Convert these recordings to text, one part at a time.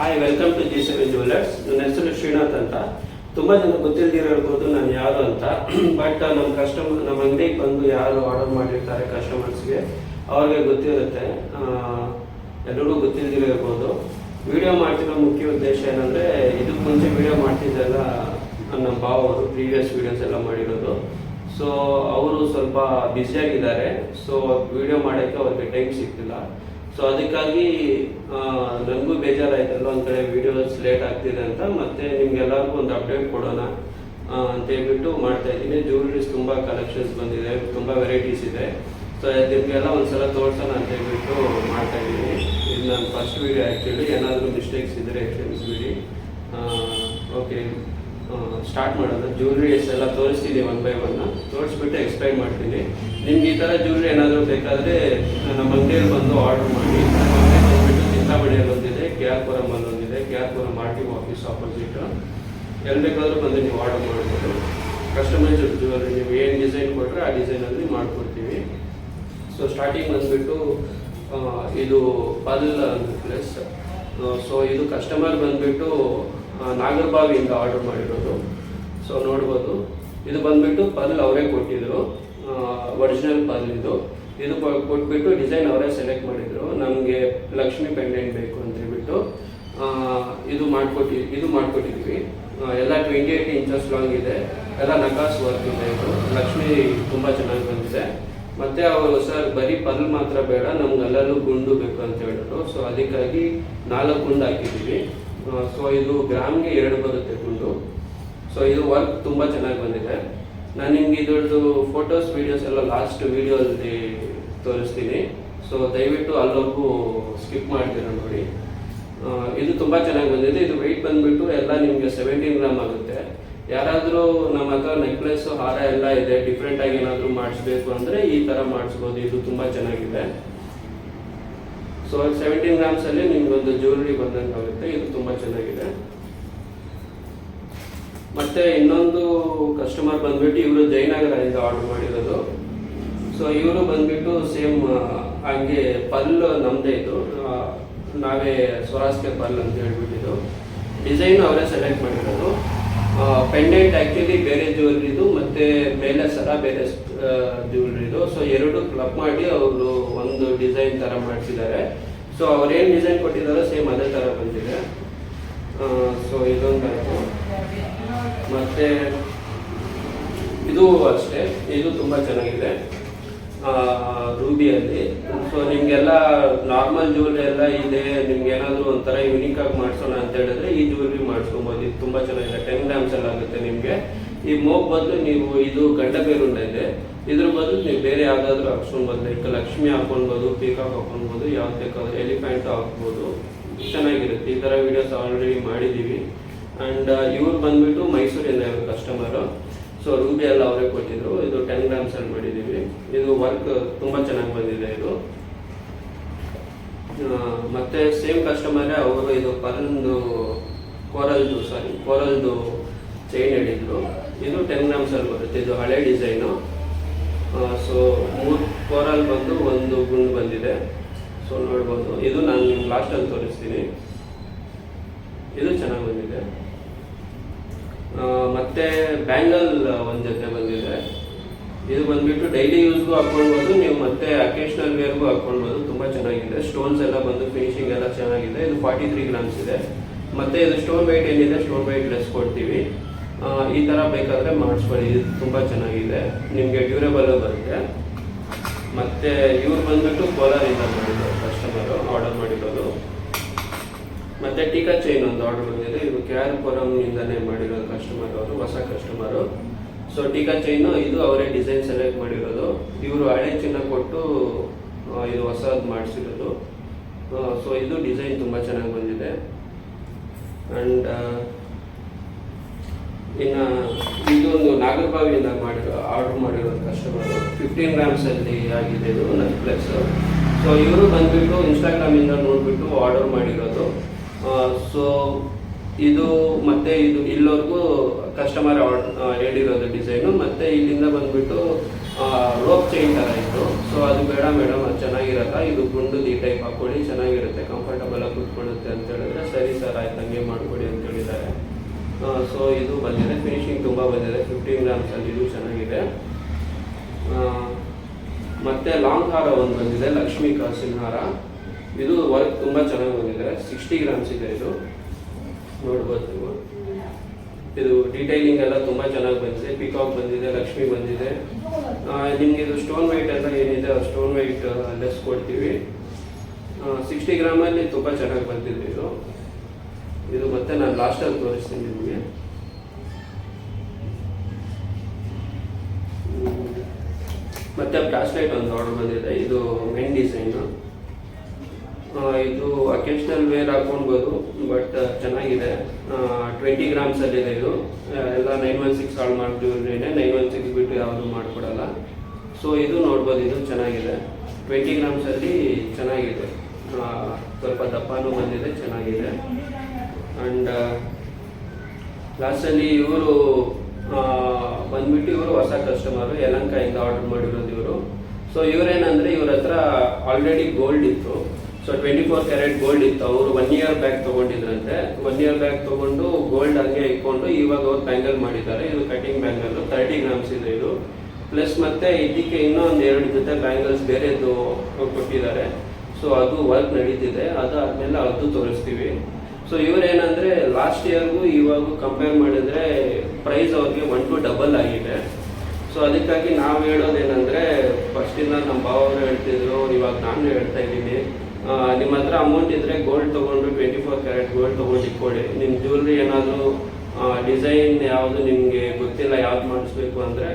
Hi, welcome to G7 jewellers. ನನ್ನ ಹೆಸರು ಶ್ರೀನಾಥ್ ಅಂತ. ತುಂಬ ಜನ ಗೊತ್ತಿಲ್ದಿರೋದು ನಾನು ಯಾರು ಅಂತ. ಬಟ್ ನಮ್ಮ ಅಂಗಡಿಗೆ ಬಂದು ಯಾರು ಆರ್ಡರ್ ಮಾಡಿರ್ತಾರೆ ಕಸ್ಟಮರ್ಸ್ಗೆ ಅವ್ರಿಗೆ ಗೊತ್ತಿರುತ್ತೆ, ಎಲ್ಲರಿಗೂ ಗೊತ್ತಿಲ್ದಿರೋ ವಿಡಿಯೋ ಮಾಡ್ತಿರೋ ಮುಖ್ಯ ಉದ್ದೇಶ ಏನಂದರೆ, ಇದಕ್ಕೆ ಮುಂಚೆ ವಿಡಿಯೋ ಮಾಡ್ತಿದ್ದೆಲ್ಲ ನಮ್ಮ ಭಾವ ಅವರು ಪ್ರೀವಿಯಸ್ ವಿಡಿಯೋಸ್ ಎಲ್ಲ ಮಾಡಿರೋದು. ಸೊ ಅವರು ಸ್ವಲ್ಪ ಬ್ಯುಸಿಯಾಗಿದ್ದಾರೆ. ಸೊ ವಿಡಿಯೋ ಮಾಡೋಕ್ಕೆ ಅವ್ರಿಗೆ ಟೈಮ್ ಸಿಗ್ತಿಲ್ಲ. ಸೊ ಅದಕ್ಕಾಗಿ ನನಗೂ ಬೇಜಾರಾಯ್ತಲ್ಲ, ಒಂದು ಕಡೆ ವಿಡಿಯೋಸ್ ಲೇಟ್ ಆಗ್ತಿದೆ ಅಂತ. ಮತ್ತು ನಿಮ್ಗೆಲ್ಲರಿಗೂ ಒಂದು ಅಪ್ಡೇಟ್ ಕೊಡೋಣ ಅಂತ ಹೇಳ್ಬಿಟ್ಟು ಮಾಡ್ತಾ ಇದ್ದೀನಿ. ಜ್ಯುವೆಲರೀಸ್ ತುಂಬ ಕಲೆಕ್ಷನ್ಸ್ ಬಂದಿದೆ, ತುಂಬ ವೆರೈಟೀಸ್ ಇದೆ. ಸೊ ನಿಮಗೆಲ್ಲ ಒಂದ್ಸಲ ತೋರಿಸೋಣ ಅಂತ ಹೇಳ್ಬಿಟ್ಟು ಮಾಡ್ತಾ ಇದ್ದೀನಿ. ಇದು ನನ್ನ ಫಸ್ಟ್ ವಿಡಿಯೋ ಆ್ಯಕ್ಚುಲಿ. ಏನಾದರೂ ಮಿಸ್ಟೇಕ್ಸ್ ಇದ್ದರೆ ಕ್ಷಮಿಸ್ಬಿಡಿ. ಓಕೆ, ಸ್ಟಾರ್ಟ್ ಮಾಡೋದು. ಜ್ಯುವೆಲರೀಸ್ ಎಲ್ಲ ತೋರಿಸ್ತೀನಿ, ಒನ್ ಬೈ ಒನ್ ತೋರಿಸ್ಬಿಟ್ಟು ಎಕ್ಸ್ಪ್ಲೈನ್ ಮಾಡ್ತೀನಿ. ನಿಮ್ಗೆ ಈ ಥರ ಜ್ಯುವೆಲರಿ ಏನಾದರೂ ಬೇಕಾದರೆ ನಮ್ಮ ಅಂಗಡಿಯಲ್ಲಿ ಬಂದು ಆರ್ಡರ್ ಮಾಡಿ. ನಮ್ಮ ಅಂಗಡಿ ಬಂದುಬಿಟ್ಟು ಚಿಂತಾಮಣಿಯಲ್ಲಿ ಒಂದಿದೆ, KR-ಪುರಮಲ್ಲಿ ಒಂದಿದೆ. KR-ಪುರಂ RTO ಆಫೀಸ್ ಆಪೋಸಿಟ್. ಎಲ್ಲಿ ಬೇಕಾದರೂ ಬಂದು ನೀವು ಆರ್ಡರ್ ಮಾಡ್ಬೋದು. ಕಸ್ಟಮೈಸ್ ಜ್ಯುವೆಲರಿ ನೀವು ಏನು ಡಿಸೈನ್ ಕೊಟ್ಟರೆ ಆ ಡಿಸೈನಲ್ಲಿ ಮಾಡಿಕೊಡ್ತೀವಿ. ಸೊ ಸ್ಟಾರ್ಟಿಂಗ್ ಬಂದುಬಿಟ್ಟು ಇದು ಪಲ್ ಪ್ಲಸ್. ಸೊ ಇದು ಕಸ್ಟಮರ್ ಬಂದುಬಿಟ್ಟು ನಾಗರಬಾವಿಯಿಂದ ಆರ್ಡರ್ ಮಾಡಿರೋದು. ಸೊ ನೋಡ್ಬೋದು, ಇದು ಬಂದುಬಿಟ್ಟು ಪಲ್ ಅವರೇ ಕೊಟ್ಟಿದ್ರು, ಒರಿಜಿನಲ್ ಪಲ್ ಇದು ಕೊಟ್ಬಿಟ್ಟು ಡಿಸೈನ್ ಅವರೇ ಸೆಲೆಕ್ಟ್ ಮಾಡಿದರು. ನಮಗೆ ಲಕ್ಷ್ಮಿ ಪೆಂಡೆಂಟ್ ಬೇಕು ಅಂತ ಹೇಳ್ಬಿಟ್ಟು ಇದು ಮಾಡಿಕೊಟ್ಟಿದ್ವಿ. ಎಲ್ಲ 28 ಇಂಚಸ್ ಲಾಂಗ್ ಇದೆ, ಎಲ್ಲ ನಕಾಸ್ ವರ್ಕ್ ಇದೆ. ಇದು ಲಕ್ಷ್ಮಿ ತುಂಬ ಚೆನ್ನಾಗಿ ಬಂದಿದೆ. ಮತ್ತು ಅವರು ಸರ್ ಬರೀ ಪಲ್ ಮಾತ್ರ ಬೇಡ, ನಮ್ಗೆ ಅಲ್ಲಲ್ಲೂ ಗುಂಡು ಬೇಕು ಅಂತ ಹೇಳಿದ್ರು. ಸೊ ಅದಕ್ಕಾಗಿ 4 ಗುಂಡು ಹಾಕಿದ್ದೀವಿ. ಸೊ ಇದು ಗ್ರಾಮ್ಗೆ 2 ಬರುತ್ತೆ ಗುಂಡು. ಸೊ ಇದು ವರ್ಕ್ ತುಂಬ ಚೆನ್ನಾಗಿ ಬಂದಿದೆ. ನಾನು ನಿಮ್ಗೆ ಇದ್ರದ್ದು ಫೋಟೋಸ್ ವೀಡಿಯೋಸ್ ಎಲ್ಲ ಲಾಸ್ಟ್ ವೀಡಿಯೋಲ್ಲಿ ತೋರಿಸ್ತೀನಿ. ಸೊ ದಯವಿಟ್ಟು ಅಲ್ಲೋಗೂ ಸ್ಕಿಪ್ ಮಾಡ್ತೀರ ನೋಡಿ. ಇದು ತುಂಬ ಚೆನ್ನಾಗಿ ಬಂದಿದೆ. ಇದು ವೆಯ್ಟ್ ಬಂದುಬಿಟ್ಟು ಎಲ್ಲ ನಿಮಗೆ 17 ಗ್ರಾಮ್ ಆಗುತ್ತೆ. ಯಾರಾದರೂ ನಮ್ಮ ಹತ್ರ ನೆಕ್ಲೆಸ್ ಹಾರ ಎಲ್ಲ ಇದೆ, ಡಿಫ್ರೆಂಟಾಗಿ ಏನಾದರೂ ಮಾಡಿಸ್ಬೇಕು ಅಂದರೆ ಈ ಥರ ಮಾಡಿಸ್ಬೋದು. ಇದು ತುಂಬ ಚೆನ್ನಾಗಿದೆ. ಸೊ 17 ಗ್ರಾಮ್ಸಲ್ಲಿ ನಿಮ್ಗೊಂದು ಜ್ಯುವೆಲರಿ ಬಂದಂಗೆ ಆಗುತ್ತೆ. ಇದು ತುಂಬ ಚೆನ್ನಾಗಿದೆ. ಮತ್ತು ಇನ್ನೊಂದು ಕಸ್ಟಮರ್ ಬಂದುಬಿಟ್ಟು ಇವರು ಜಯನಗರದಿಂದ ಆರ್ಡರ್ ಮಾಡಿರೋದು. ಸೊ ಇವರು ಬಂದುಬಿಟ್ಟು ಸೇಮ್ ಹಾಗೆ ಪಲ್ ನಮ್ಮದೇ ಇದು, ನಾವೇ ಸ್ವರಾಸ್ಕೆ ಪಲ್ ಅಂತ ಹೇಳ್ಬಿಟ್ಟಿದ್ದು. ಡಿಸೈನ್ ಅವರೇ ಸೆಲೆಕ್ಟ್ ಮಾಡಿರೋದು. ಪೆಂಡೆಂಟ್ ಆ್ಯಕ್ಚುಲಿ ಬೇರೆ ಜ್ಯುವೆಲ್ರಿದು, ಮತ್ತು ಮೇಲೆ ಸರ ಬೇರೆ ಜ್ಯುವೆಲ್ರಿದು. ಸೊ ಎರಡು ಕ್ಲಬ್ ಮಾಡಿ ಅವರು ಒಂದು ಡಿಸೈನ್ ಥರ ಮಾಡಿಸಿದ್ದಾರೆ. ಸೊ ಅವ್ರೇನು ಡಿಸೈನ್ ಕೊಟ್ಟಿದ್ದಾರೋ ಸೇಮ್ ಅದೇ ಥರ ಬಂದಿದೆ. ಸೊ ಇದೊಂದಾಯಿತು. ಮತ್ತು ಇದು ಅಷ್ಟೇ, ಇದು ತುಂಬ ಚೆನ್ನಾಗಿದೆ ರೂಬಿಯಲ್ಲಿ. ಸೊ ನಿಮಗೆಲ್ಲ ನಾರ್ಮಲ್ ಜ್ಯುವೆಲ್ರಿ ಎಲ್ಲ ಇದೆ, ನಿಮ್ಗೆ ಏನಾದರೂ ಒಂಥರ ಯೂನಿಕಾಗಿ ಮಾಡಿಸೋಣ ಅಂತ ಹೇಳಿದ್ರೆ ಈ ಜ್ಯುವೆಲ್ರಿ ಮಾಡಿಸ್ಕೊಬೋದು. ಇದು ತುಂಬ ಚೆನ್ನಾಗಿದೆ. 10 ಗ್ರಾಮ್ಸ್ ಎಲ್ಲ ಆಗುತ್ತೆ ನಿಮಗೆ. ಈ ಮೋಗ್ ಬದಲು ನೀವು ಇದು ಗಂಡ ಬೇರುಂಡ ಇದೆ, ಇದ್ರ ಬದಲು ನೀವು ಬೇರೆ ಯಾವುದಾದ್ರೂ ಹಾಕ್ಸ್ಕೊಬೋದು. ಲೈಕ್ ಲಕ್ಷ್ಮಿ ಹಾಕ್ಕೊಳ್ಬೋದು, ಪೀಕಾಕ್ ಹಾಕ್ಕೊಳ್ಬೋದು, ಯಾವ್ದು ಬೇಕಾದ್ರೂ ಎಲಿಫೆಂಟ್ ಹಾಕ್ಬೋದು. ಚೆನ್ನಾಗಿರುತ್ತೆ. ಈ ಥರ ವೀಡಿಯೋಸ್ ಆಲ್ರೆಡಿ ಮಾಡಿದ್ದೀವಿ. ಆ್ಯಂಡ್ ಇವ್ರು ಬಂದುಬಿಟ್ಟು ಮೈಸೂರಿಂದ ಇವರು ಕಸ್ಟಮರು. ಸೊ ರೂಬಿ ಎಲ್ಲ ಅವರೇ ಕೊಟ್ಟಿದ್ರು. ಇದು 10 ಗ್ರಾಮ್ಸಲ್ಲಿ ಮಾಡಿದ್ದೀವಿ. ಇದು ವರ್ಕ್ ತುಂಬ ಚೆನ್ನಾಗಿ ಬಂದಿದೆ ಇದು. ಮತ್ತು ಸೇಮ್ ಕಸ್ಟಮರೇ ಅವರು ಇದು ಪಲ್ದು ಕೋರಲ್ದು ಚೈನ್ ಹೇಳಿದ್ರು. ಇದು 10 ಗ್ರಾಮ್ಸಲ್ಲಿ ಬರುತ್ತೆ. ಇದು ಹಳೆ ಡಿಸೈನು. ಸೊ 3 ಕೋರಲ್ ಬಂದು 1 ಗುಂಡು ಬಂದಿದೆ. ಸೊ ನೋಡ್ಬೋದು. ಇದು ನಾನು ನಿಮ್ಗೆ ಲಾಸ್ಟಲ್ಲಿ ತೋರಿಸ್ತೀನಿ. ಇದು ಚೆನ್ನಾಗಿ ಬಂದಿದೆ. ಮತ್ತು ಬ್ಯಾಂಗಲ್ ಒಂದು ಜೊತೆ ಬಂದಿದೆ. ಇದು ಬಂದುಬಿಟ್ಟು ಡೈಲಿ ಯೂಸ್ಗೂ ಹಾಕ್ಕೊಳ್ಬೋದು ನೀವು, ಮತ್ತು ಅಕೇಶ್ನಲ್ ವೇರ್ಗೂ ಹಾಕ್ಕೊಳ್ಬೋದು. ತುಂಬ ಚೆನ್ನಾಗಿದೆ. ಸ್ಟೋನ್ಸ್ ಎಲ್ಲ ಬಂದು ಫಿನಿಶಿಂಗ್ ಎಲ್ಲ ಚೆನ್ನಾಗಿದೆ. ಇದು 43 ಗ್ರಾಮ್ಸ್ ಇದೆ. ಮತ್ತು ಇದು ಸ್ಟೋನ್ ವೆಯ್ಟ್ ಏನಿದೆ, ಸ್ಟೋನ್ ವೆಯ್ಟ್ ಲೆಸ್ ಕೊಡ್ತೀವಿ. ಈ ಥರ ಬೇಕಾದರೆ ಮಾಡಿಸ್ಕೊಳ್ಳಿ. ಇದು ತುಂಬ ಚೆನ್ನಾಗಿದೆ, ನಿಮಗೆ ಡ್ಯೂರೇಬಲ್ಲು ಬರುತ್ತೆ. ಮತ್ತು ಇವ್ರು ಬಂದುಬಿಟ್ಟು ಕೋಲಾರಿಂದ ಮಾಡಿದ್ರು ಕಸ್ಟಮರು ಆರ್ಡರ್ ಮಾಡಿರೋದು. ಮತ್ತು ಟೀಕಾ ಚೈನ್ ಒಂದು ಆರ್ಡರ್ ಬಂದಿದೆ. ಇದು KR-ಪುರಂನಿಂದನೇ ಮಾಡಿರೋದು ಕಸ್ಟಮರ್ ಅವರು, ಹೊಸ ಕಸ್ಟಮರು. ಸೊ ಟೀಕಾ ಚೈನು ಇದು ಅವರೇ ಡಿಸೈನ್ ಸೆಲೆಕ್ಟ್ ಮಾಡಿರೋದು. ಇವರು ಹಳೆ ಚಿನ್ನ ಕೊಟ್ಟು ಇದು ಹೊಸದು ಮಾಡಿಸಿರೋದು. ಸೊ ಇದು ಡಿಸೈನ್ ತುಂಬ ಚೆನ್ನಾಗಿ ಬಂದಿದೆ. ಆ್ಯಂಡ್ ಇನ್ನು ಇದೊಂದು ನಾಗರಬಾವಿಯಿಂದ ಆರ್ಡರ್ ಮಾಡಿರೋದು ಕಸ್ಟಮರು. 15 ಗ್ರಾಮ್ಸಲ್ಲಿ ಆಗಿದೆ ಇದು ನೆಕ್ಲೆಸ್. ಸೊ ಇವರು ಬಂದುಬಿಟ್ಟು ಇನ್ಸ್ಟಾಗ್ರಾಮಿಂದ ನೋಡಿಬಿಟ್ಟು ಆರ್ಡರ್ ಮಾಡಿರೋದು. ಸೊ ಇದು ಮತ್ತು ಇದು ಇಲ್ಲಿವರೆಗೂ ಕಸ್ಟಮರ್ ಹೇಳಿರೋದು ಡಿಸೈನು. ಮತ್ತು ಇಲ್ಲಿಂದ ಬಂದುಬಿಟ್ಟು ರೋಪ್ ಚೈನ್ ಥರ ಇತ್ತು. ಸೊ ಅದು ಬೇಡ ಮೇಡಮ್, ಅದು ಚೆನ್ನಾಗಿರಲ್ಲ, ಇದು ಗುಂಡು ಈ ಟೈಪ್ ಹಾಕ್ಕೊಳ್ಳಿ ಚೆನ್ನಾಗಿರುತ್ತೆ ಕಂಫರ್ಟಬಲ್ ಆಗಿ ಕೂತ್ಕೊಳ್ಳುತ್ತೆ ಅಂತ ಹೇಳಿದ್ರೆ ಸರಿ ಸರ್ ಆಯ್ತು ಹಂಗೆ ಮಾಡಿಕೊಡಿ ಅಂತ ಹೇಳಿದ್ದಾರೆ. ಸೊ ಇದು ಬಂದಿದೆ, ಫಿನಿಶಿಂಗ್ ತುಂಬ ಬಂದಿದೆ, 15 ಗ್ರಾಮ್ಸಲ್ಲಿ ಇದು ಚೆನ್ನಾಗಿದೆ. ಮತ್ತು ಲಾಂಗ್ ಹಾರ ಒಂದು ಬಂದಿದೆ, ಲಕ್ಷ್ಮೀ ಕಾಸಿನ ಹಾರ. ಇದು ವರ್ಕ್ ತುಂಬ ಚೆನ್ನಾಗಿ ಬಂದಿದೆ, 60 ಗ್ರಾಮ್ಸ್ ಇದೆ. ಇದು ನೋಡ್ಬೋದು ನೀವು, ಇದು ಡೀಟೈಲಿಂಗ್ ಎಲ್ಲ ತುಂಬ ಚೆನ್ನಾಗಿ ಬಂದಿದೆ. ಪಿಕಾಕ್ ಬಂದಿದೆ, ಲಕ್ಷ್ಮಿ ಬಂದಿದೆ. ನಿಮಗೆ ಇದು ಸ್ಟೋನ್ ವೈಟ್ ಎಲ್ಲ ಏನಿದೆ ಆ ಸ್ಟೋನ್ ವೈಟ್ ಲೆಸ್ ಕೊಡ್ತೀವಿ. 60 ಗ್ರಾಮಲ್ಲಿ ತುಂಬ ಚೆನ್ನಾಗಿ ಬಂದಿದೆ ಇದು. ಇದು ಮತ್ತೆ ನಾನು ಲಾಸ್ಟಲ್ಲಿ ತೋರಿಸ್ತೀನಿ ನಿಮಗೆ. ಮತ್ತೆ ಬ್ರಾಸ್ಲೆಟ್ ಒಂದು ಆರ್ಡರ್ ಬಂದಿದೆ, ಇದು ಮೆನ್ ಡಿಸೈನು. ಇದು ಅಕೇಶನಲ್ ವೇರ್ ಹಾಕೊಳ್ಬೋದು, ಬಟ್ ಚೆನ್ನಾಗಿದೆ. 20 ಗ್ರಾಮ್ಸಲ್ಲಿದೆ ಇದು. ಎಲ್ಲ 916 ಹಾಳು ಮಾಡಿದ್ವಿ, 916 ಬಿಟ್ಟು ಯಾವುದು ಮಾಡಿಕೊಡಲ್ಲ. ಸೊ ಇದು ನೋಡ್ಬೋದು, ಇದು ಚೆನ್ನಾಗಿದೆ, 20 ಗ್ರಾಮ್ಸಲ್ಲಿ ಚೆನ್ನಾಗಿದೆ. ಸ್ವಲ್ಪ ದಪ್ಪನೂ ಬಂದಿದೆ, ಚೆನ್ನಾಗಿದೆ. ಆ್ಯಂಡ್ ಲಾಸ್ಟಲ್ಲಿ ಇವರು ಬಂದ್ಬಿಟ್ಟು ಇವರು ಹೊಸ ಕಸ್ಟಮರು, ಯಲಹಂಕದಿಂದ ಆರ್ಡರ್ ಮಾಡಿರೋದು ಇವರು. ಸೊ ಇವರೇನಂದರೆ ಇವ್ರ ಹತ್ರ ಆಲ್ರೆಡಿ ಗೋಲ್ಡ್ ಇತ್ತು. ಸೊ 24 ಕ್ಯಾರೆಟ್ ಗೋಲ್ಡ್ ಇತ್ತು. ಅವರು 1 ಇಯರ್ ಬ್ಯಾಗ್ ತೊಗೊಂಡಿದ್ರಂತೆ. 1 ಇಯರ್ ಬ್ಯಾಗ್ ತೊಗೊಂಡು ಗೋಲ್ಡ್ ಹಂಗೆ ಇಟ್ಕೊಂಡು ಇವಾಗ ಅವ್ರು ಬ್ಯಾಂಗಲ್ ಮಾಡಿದ್ದಾರೆ. ಇದು ಕಟಿಂಗ್ ಬ್ಯಾಂಗಲ್ಲು 30 ಗ್ರಾಮ್ಸ್ ಇದೆ ಇದು. ಪ್ಲಸ್ ಮತ್ತೆ ಇದಕ್ಕೆ ಇನ್ನೂ ಒಂದು 2 ಜೊತೆ ಬ್ಯಾಂಗಲ್ಸ್ ಬೇರೆದು ಕೊಟ್ಟಿದ್ದಾರೆ. ಸೊ ಅದು ವರ್ಕ್ ನಡೀತಿದೆ, ಅದಾದ್ಮೇಲೆ ಅದು ತೋರಿಸ್ತೀವಿ. ಸೊ ಇವರೇನಂದರೆ ಲಾಸ್ಟ್ ಇಯರ್ಗೂ ಇವಾಗೂ ಕಂಪೇರ್ ಮಾಡಿದ್ರೆ ಪ್ರೈಸ್ ಅವ್ರಿಗೆ 1 to ಡಬಲ್ ಆಗಿದೆ. ಸೊ ಅದಕ್ಕಾಗಿ ನಾವು ಹೇಳೋದೇನೆಂದರೆ, ಫಸ್ಟಿಂದ ನಮ್ಮ ಭಾವರು ಹೇಳ್ತಿದ್ರು, ಇವಾಗ ನಾನು ಹೇಳ್ತಾ ಇದ್ದೀನಿ, ನಿಮ್ಮ ಹತ್ರ ಅಮೌಂಟ್ ಇದ್ದರೆ ಗೋಲ್ಡ್ ತೊಗೊಂಡು 24 ಕ್ಯಾರೆಟ್ ಗೋಲ್ಡ್ ತೊಗೊಂಡು ಇಟ್ಕೊಳ್ಳಿ. ನಿಮ್ಮ ಜ್ಯುವೆಲ್ರಿ ಏನಾದರೂ ಡಿಸೈನ್ ಯಾವುದು ನಿಮಗೆ ಗೊತ್ತಿಲ್ಲ ಯಾವ್ದು ಮಾಡಿಸ್ಬೇಕು ಅಂದರೆ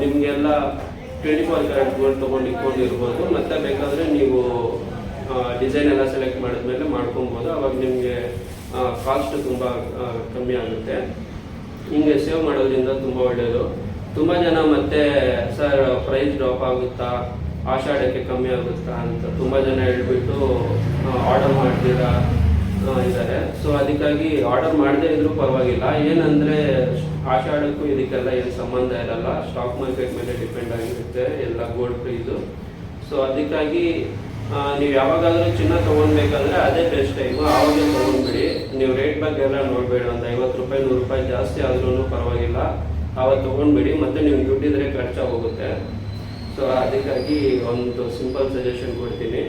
ನಿಮಗೆಲ್ಲ 24 ಕ್ಯಾರೆಟ್ ಗೋಲ್ಡ್ ತೊಗೊಂಡು ಇಟ್ಕೊಂಡಿರ್ಬೋದು. ಮತ್ತು ಬೇಕಾದರೆ ನೀವು ಡಿಸೈನ್ ಎಲ್ಲ ಸೆಲೆಕ್ಟ್ ಮಾಡಿದ್ಮೇಲೆ ಮಾಡ್ಕೊಬೋದು. ಅವಾಗ ನಿಮಗೆ ಕಾಸ್ಟ್ ತುಂಬ ಕಮ್ಮಿ ಆಗುತ್ತೆ. ಹಿಂಗೆ ಸೇವ್ ಮಾಡೋದ್ರಿಂದ ತುಂಬ ಒಳ್ಳೆಯದು. ತುಂಬ ಜನ ಮತ್ತೆ ಸರ್ ಪ್ರೈಸ್ ಡ್ರಾಪ್ ಆಗುತ್ತಾ, ಆಷಾಢಕ್ಕೆ ಕಮ್ಮಿ ಆಗುತ್ತಾ ಅಂತ ತುಂಬ ಜನ ಹೇಳ್ಬಿಟ್ಟು ಆರ್ಡರ್ ಮಾಡ್ತೀರಾ ಇದ್ದಾರೆ. ಸೊ ಅದಕ್ಕಾಗಿ ಆರ್ಡರ್ ಮಾಡದೇ ಇದ್ರೂ ಪರವಾಗಿಲ್ಲ. ಏನಂದರೆ ಆಷಾಢಕ್ಕೂ ಇದಕ್ಕೆಲ್ಲ ಏನು ಸಂಬಂಧ ಇರಲ್ಲ, ಸ್ಟಾಕ್ ಮಾರ್ಕೆಟ್ ಮೇಲೆ ಡಿಪೆಂಡ್ ಆಗಿರುತ್ತೆ ಎಲ್ಲ ಗೋಲ್ಡ್ ಪ್ರೈಸು. ಸೊ ಅದಕ್ಕಾಗಿ ನೀವು ಯಾವಾಗಾದರೂ ಚಿನ್ನ ತೊಗೊಳ್ಬೇಕಾದ್ರೆ ಅದೇ ಬೆಸ್ಟ್ ಟೈಮು, ಆವಾಗಲೇ ತೊಗೊಂಡ್ಬಿಡಿ. ನೀವು ರೇಟ್ ಬಗ್ಗೆ ಎಲ್ಲ ನೋಡಬೇಡಿ, ಒಂದು 50 ರೂಪಾಯಿ 100 ರೂಪಾಯಿ ಜಾಸ್ತಿ ಆದ್ರೂ ಪರವಾಗಿಲ್ಲ, ಆವಾಗ ತೊಗೊಂಡ್ಬಿಡಿ. ಮತ್ತು ನಿಮ್ಗೆ ದುಡ್ಡಿದ್ರೆ ಖರ್ಚಾಗಿ ಹೋಗುತ್ತೆ. ಸೊ ಅದಕ್ಕಾಗಿ ಒಂದು ಸಿಂಪಲ್ ಸಜೆಷನ್ ಕೊಡ್ತೀನಿ.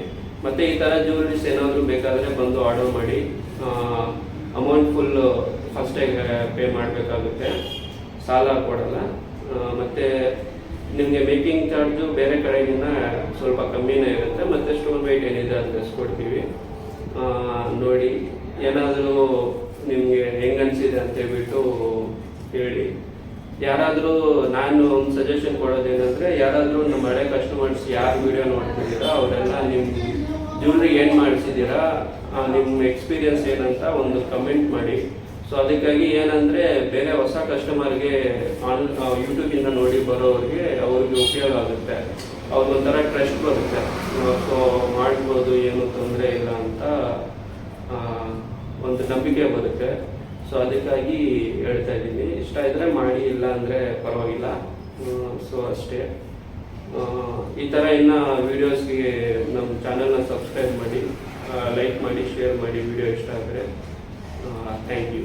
ಮತ್ತು ಈ ಥರ ಜ್ಯುವೆಲ್ರೀಸ್ ಏನಾದರೂ ಬೇಕಾದರೆ ಬಂದು ಆರ್ಡರ್ ಮಾಡಿ. ಅಮೌಂಟ್ ಫುಲ್ ಫಸ್ಟೇ ಪೇ ಮಾಡಬೇಕಾಗುತ್ತೆ, ಸಾಲ ಕೊಡಲ್ಲ. ಮತ್ತು ನಿಮಗೆ ಮೇಕಿಂಗ್ ಚಾರ್ಜು ಬೇರೆ ಕಡೆಗಿಂತ ಸ್ವಲ್ಪ ಕಮ್ಮಿನೇ ಇರುತ್ತೆ. ಮತ್ತು ಸ್ಟೋನ್ ವೈಟ್ ಏನಿದೆ ಅದು ಕೊಡ್ತೀವಿ. ನೋಡಿ, ಏನಾದರೂ ನಿಮಗೆ ಹೆಂಗೆ ಅನಿಸಿದೆ ಅಂತೇಳ್ಬಿಟ್ಟು ಹೇಳಿ. ಯಾರಾದರೂ ನಾನು ಒಂದು ಸಜೆಷನ್ ಕೊಡೋದೇನೆಂದರೆ, ಯಾರಾದರೂ ನಮ್ಮ ಹಳೆ ಕಸ್ಟಮರ್ಸ್ ಯಾರು ವಿಡಿಯೋ ನೋಡ್ತಿದ್ದೀರಾ ಅವರೆಲ್ಲ ನಿಮ್ಮ ಜ್ಯುವೆಲ್ರಿ ಏನು ಮಾಡಿಸಿದ್ದೀರಾ, ನಿಮ್ಮ ಎಕ್ಸ್ಪೀರಿಯನ್ಸ್ ಏನಂತ ಒಂದು ಕಮೆಂಟ್ ಮಾಡಿ. ಸೊ ಅದಕ್ಕಾಗಿ ಏನಂದರೆ ಬೇರೆ ಹೊಸ ಕಸ್ಟಮರ್ಗೆ ಯೂಟ್ಯೂಬಿಂದ ನೋಡಿ ಬರೋರಿಗೆ ಅವ್ರಿಗೆ ಉಪಯೋಗ ಆಗುತ್ತೆ, ಅವ್ರಿಗೊಂಥರ ಟ್ರಸ್ಟ್ ಬರುತ್ತೆ. ಸೊ ಮಾಡ್ಬೋದು, ಏನೂ ತೊಂದರೆ ಇಲ್ಲ ಅಂತ ಒಂದು ನಂಬಿಕೆ ಬರುತ್ತೆ. ಸೊ ಅದಕ್ಕಾಗಿ ಹೇಳ್ತಾ ಇದ್ದೀನಿ. ಇಷ್ಟ ಇದ್ದರೆ ಮಾಡಿ, ಇಲ್ಲ ಅಂದರೆ ಪರವಾಗಿಲ್ಲ. ಸೊ ಅಷ್ಟೇ. ಈ ಥರ ಇನ್ನು ವೀಡಿಯೋಸ್ಗೆ ನಮ್ಮ ಚಾನಲ್ನ ಸಬ್ಸ್ಕ್ರೈಬ್ ಮಾಡಿ, ಲೈಕ್ ಮಾಡಿ, ಶೇರ್ ಮಾಡಿ ವಿಡಿಯೋ ಇಷ್ಟ ಆದರೆ. Thank you.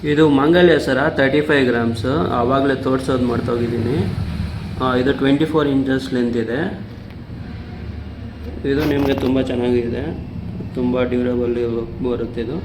ಇದು ಮಾಂಗಲ್ಯ ಸರ 35 ಗ್ರಾಮ್ಸ್, ಆವಾಗಲೇ ತೋರಿಸೋದು ಮಾಡ್ತೋಗಿದ್ದೀನಿ. ಇದು 24 ಇಂಚಸ್ ಲೆಂತ್ ಇದೆ. ಇದು ನಿಮಗೆ ತುಂಬ ಚೆನ್ನಾಗಿದೆ, ತುಂಬ ಡ್ಯೂರಬಲ್ ಬರುತ್ತೆ ಇದು.